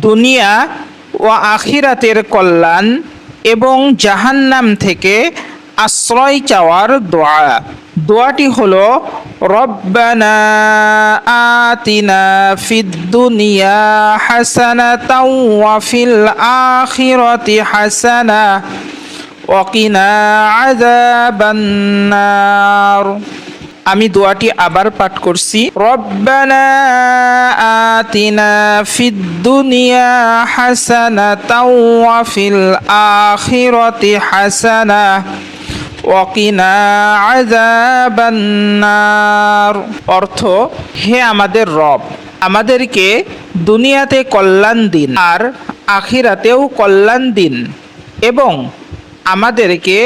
দুনিয়া ও আখিরাতের কল্যাণ এবং জাহান্নাম থেকে আশ্রয় চাওয়ার দোয়া। দোয়াটি হলো রব্বানা আতিনা ফিদ দুনিয়া হাসানাতাও ওয়া ফিল আখিরাতি হাসানা ওয়া কিনা আযাবান নার। আমি দোয়াটি আবার পাঠ করছি। রব্বানা আতিনা ফিদ দুনিয়া হাসানাতাও ওয়া ফিল আখিরাতি হাসানা ওয়া কিনা আযাবান নার। অর্থ, হে আমাদের রব, আমাদেরকে দুনিয়াতে কল্যাণ দিন আর আখিরাতেও কল্যাণ দিন এবং আমাদেরকে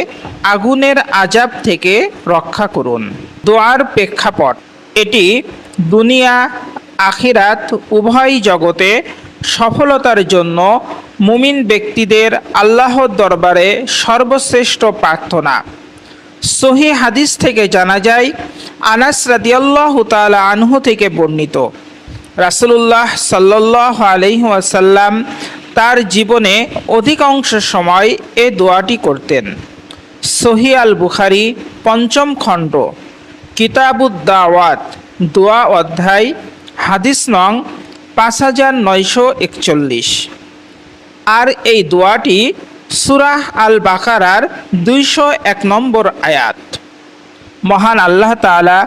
আগুনের আযাব থেকে রক্ষা করুন। দোয়ার প্রেক্ষাপট: এটি দুনিয়া আখিরাত উভয় জগতে সফলতার জন্য মুমিন ব্যক্তিদের আল্লাহর দরবারে সর্বশ্রেষ্ঠ প্রার্থনা। সহিহ হাদিস থেকে জানা যায়, আনাস রাদিয়াল্লাহু তাআলা আনহু থেকে বর্ণিত, রাসূলুল্লাহ সাল্লাল্লাহু আলাইহি ওয়াসাল্লাম তার জীবনে অধিকাংশ সময় এ দোয়াটি করতেন। সহিহ আল বুখারী ৫ম খণ্ড, কিতাবুদ দাওয়াত, দোয়া অধ্যায়, হাদিস নং 5941। আর এই দোয়াটি সূরাহ আল বাকারার 201 নম্বর আয়াত। মহান আল্লাহ তাআলা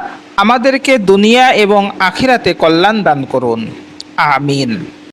আমাদেরকে দুনিয়া এবং আখিরাতে কল্যাণ দান করুন। আমিন।